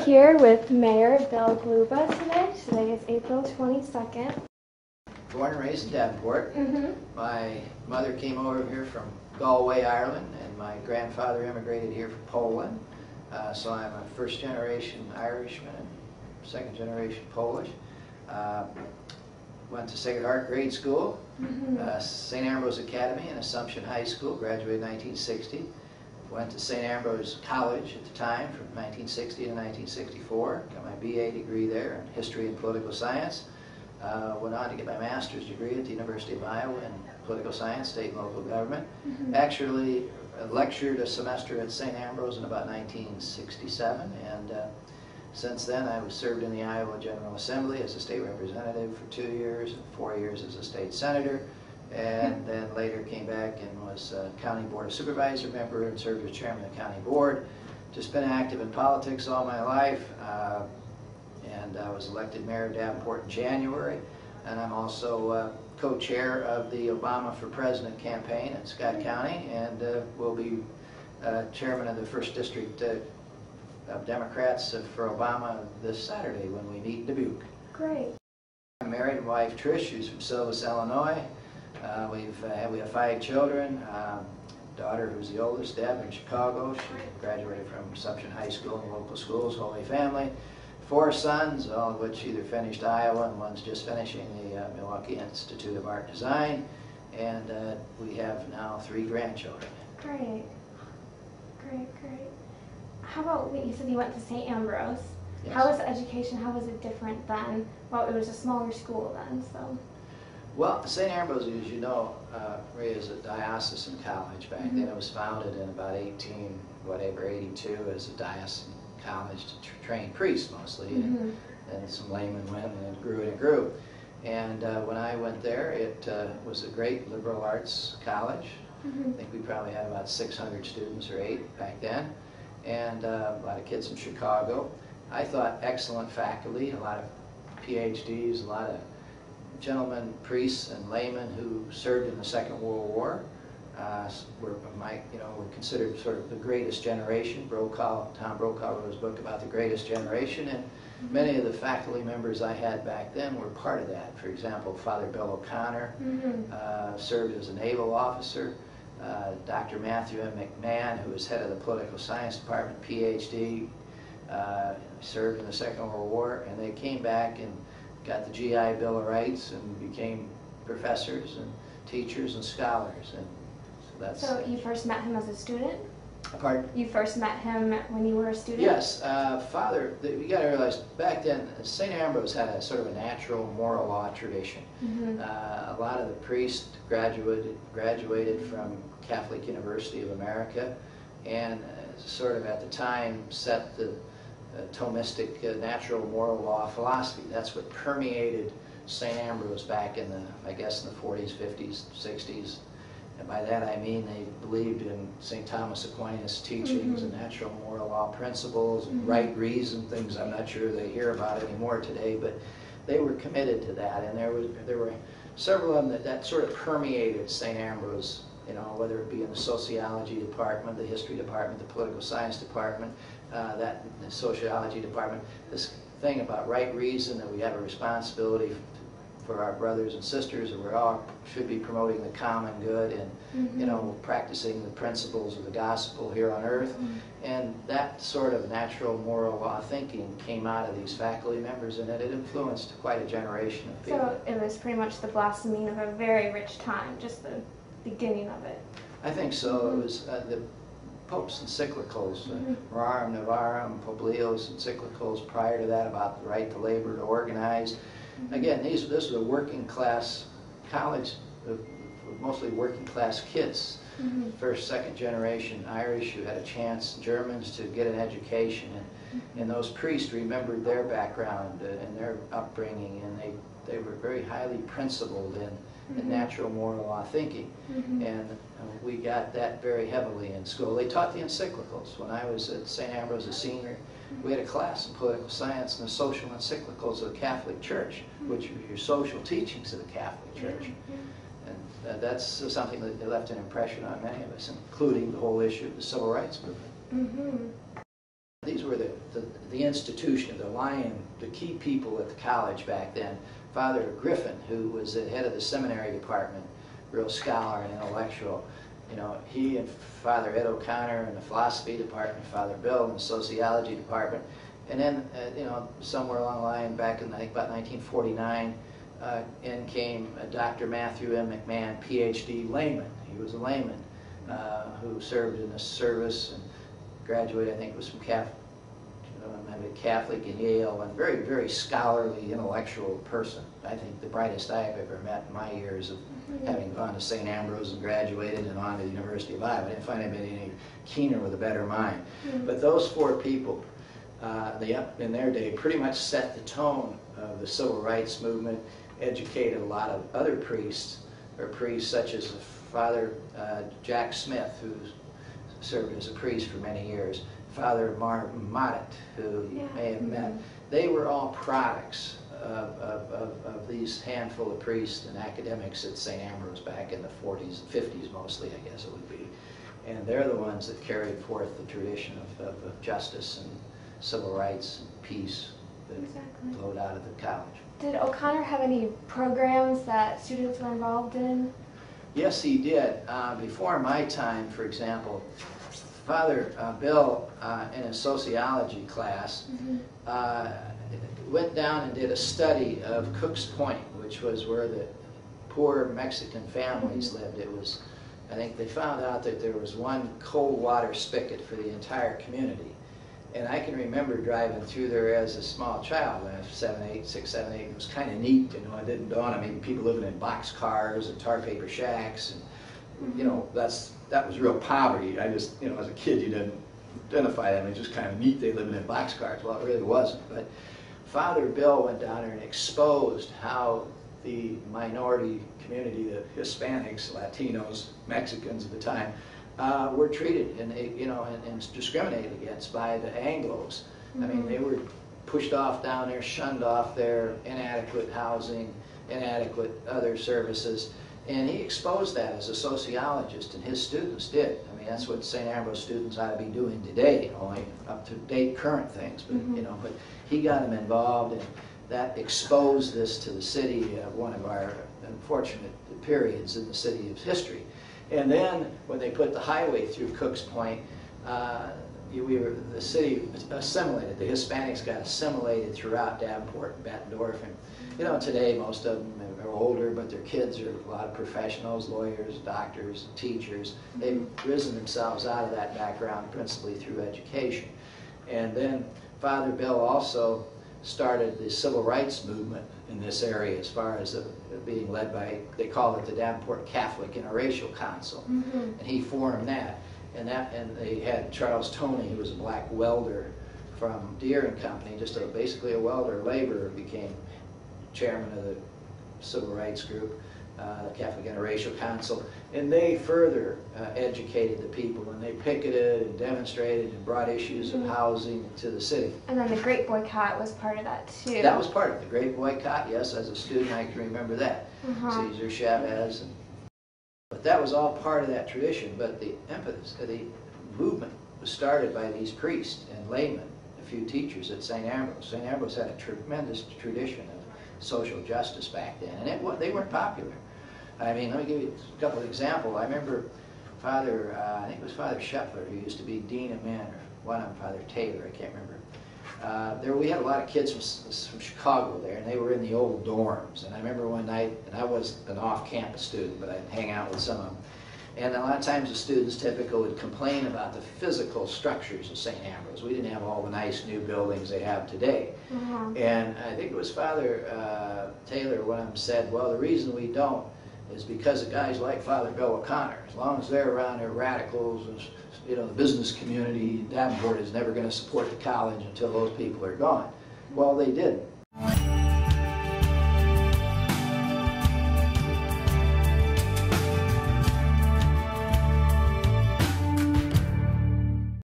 here with Mayor Bill Gluba today. Today is April 22nd. Born and raised in Davenport. My mother came over here from Galway, Ireland, and my grandfather immigrated here from Poland. So I'm a first-generation Irishman and second-generation Polish. Went to Sacred Heart Grade School, St. Ambrose Academy and Assumption High School, graduated in 1960. Went to St. Ambrose College at the time from 1960 to 1964. Got my BA degree there in History and Political Science. Went on to get my master's degree at the University of Iowa in Political Science, State and Local Government. Actually lectured a semester at St. Ambrose in about 1967, and since then I was served in the Iowa General Assembly as a state representative for 2 years and 4 years as a state senator, and then later came back and was a County Board of Supervisor member and served as chairman of the county board. Just been active in politics all my life, and I was elected mayor of Davenport in January, and I'm also co-chair of the Obama for President campaign in Scott County, and will be chairman of the 1st District of Democrats for Obama this Saturday when we meet in Dubuque. Great. I'm married to my wife Trish, who's from Silvis, Illinois. We have 5 children. Daughter, who's the oldest, Deb, in Chicago. She graduated from Assumption High School and local schools, Holy Family. 4 sons, all of which either finished Iowa and one's just finishing the Milwaukee Institute of Art and Design. And we have now 3 grandchildren. Great. Great. How about, you said you went to St. Ambrose. Yes. How was the education? How was it different then? Well, it was a smaller school then, so. Well, St. Ambrose, as you know, Maria, is a diocesan college. Back then it was founded in about 82 as a diocesan college to train priests mostly, and some laymen went, and it grew. And when I went there, it was a great liberal arts college. I think we probably had about 600 students or 8 back then, and a lot of kids from Chicago. I thought excellent faculty, a lot of PhDs, a lot of gentlemen, priests, and laymen who served in the Second World War. Were considered sort of the greatest generation. Tom Brokaw wrote his book about the greatest generation, and many of the faculty members I had back then were part of that. For example, Father Bill O'Connor served as a naval officer. Dr. Matthew M. McMahon, who was head of the Political Science Department, PhD, served in the Second World War, and they came back and got the GI Bill of Rights and became professors and teachers and scholars. And so you first met him as a student? Pardon? You first met him when you were a student? Yes. Father, you got to realize, back then, St. Ambrose had a sort of a natural moral law tradition. A lot of the priests graduated from Catholic University of America, and sort of at the time set the Thomistic natural moral law philosophy. That's what permeated St. Ambrose back in the, I guess, in the 40s, 50s, 60s. And by that I mean they believed in St. Thomas Aquinas' teachings and natural moral law principles and right reason, things I'm not sure they hear about anymore today, but they were committed to that. And there were several of them that sort of permeated St. Ambrose, you know, whether it be in the sociology department, the history department, the political science department, the sociology department, this thing about right reason, that we have a responsibility for our brothers and sisters, and we all should be promoting the common good and you know, practicing the principles of the gospel here on earth. And that sort of natural moral law thinking came out of these faculty members, and it influenced quite a generation of people. So it was pretty much the blossoming of a very rich time, just the beginning of it. I think so. It was the Pope's encyclicals, Rerum Novarum, Pope Leo's encyclicals prior to that about the right to labor, to organize. Again, this was a working class college, mostly working class kids, first, second generation Irish who had a chance, Germans, to get an education, and those priests remembered their background and their upbringing, and they were very highly principled in natural moral law thinking, and we got that very heavily in school. They taught the encyclicals. When I was at St. Ambrose a senior, we had a class in political science and the social encyclicals of the Catholic Church, which are your social teachings of the Catholic Church. And that's something that left an impression on many of us, including the whole issue of the civil rights movement. These were the institution, the lion, the key people at the college back then. Father Griffin, who was the head of the seminary department, real scholar and intellectual. You know, he and Father Ed O'Connor in the philosophy department, Father Bill in the sociology department. And then, you know, somewhere along the line, back in, I think, about 1949, in came Dr. Matthew M. McMahon, PhD layman. He was a layman who served in the service and graduated, I think, was from Catholic in Yale, and very, very scholarly, intellectual person. I think the brightest I have ever met in my years of having gone to St. Ambrose and graduated and on to the University of Iowa. I didn't find anybody any keener with a better mind. But those four people, in their day, pretty much set the tone of the civil rights movement, educated a lot of other priests, or priests such as Father Jack Smith, who served as a priest for many years, Father Martin Mottet, who you may have met. They were all products of these handful of priests and academics at St. Ambrose back in the 40s and 50s mostly, I guess it would be. And they're the ones that carried forth the tradition of justice and civil rights and peace that flowed out of the college. Did O'Connor have any programs that students were involved in? Yes, he did. Before my time, for example, Father Bill, in a sociology class, went down and did a study of Cook's Point, which was where the poor Mexican families lived. It was, I think they found out that there was one cold water spigot for the entire community. And I can remember driving through there as a small child, when I was 6, 7, 8. It was kind of neat, you know. It didn't dawn on me. People living in box cars and tar paper shacks, and you know, that was real poverty. I just, you know, as a kid, you didn't identify them. It's just kind of neat they living in box cars. Well, it really wasn't. But Father Bill went down there and exposed how the minority community, the Hispanics, Latinos, Mexicans at the time, were treated and, you know, and discriminated against by the Anglos. I mean, they were pushed off down there, shunned off there, inadequate housing, inadequate other services. And he exposed that as a sociologist, and his students did. I mean, that's what St. Ambrose students ought to be doing today, only up-to-date current things. But, you know, but he got them involved, and that exposed this to the city, one of our unfortunate periods in the city's history. And then when they put the highway through Cook's Point, the city assimilated. The Hispanics got assimilated throughout Davenport and Bettendorf. And you know, today most of them are older, but their kids are a lot of professionals, lawyers, doctors, teachers. They've risen themselves out of that background principally through education. And then Father Bill also started the civil rights movement in this area, as far as being led by, they call it the Davenport Catholic Interracial Council. And he formed that. And they had Charles Toney, who was a black welder from Deere and Company, just basically a welder laborer, became chairman of the civil rights group, the Catholic Interracial Council. And they further educated the people, and they picketed and demonstrated and brought issues of housing to the city. And then the Great Boycott was part of that too. That was part of it. The Great Boycott, yes, as a student I can remember that. Cesar Chavez. But that was all part of that tradition. But the impetus, the movement was started by these priests and laymen, a few teachers at St. Ambrose. St. Ambrose had a tremendous tradition of social justice back then, and they weren't popular. I mean, let me give you a couple of examples. I remember Father, I think it was Father Scheffler, who used to be Dean of Men, or one of them, Father Taylor, I can't remember. We had a lot of kids from Chicago there, and they were in the old dorms. And I remember one night, and I was an off-campus student, but I'd hang out with some of them. And a lot of times the students typically would complain about the physical structures of St. Ambrose. We didn't have all the nice new buildings they have today. And I think it was Father Taylor, one of them said, well, the reason we don't is because of guys like Father Bill O'Connor. As long as they're around, they're radicals, and, you know, the business community, Davenport is never going to support the college until those people are gone. Well, they didn't.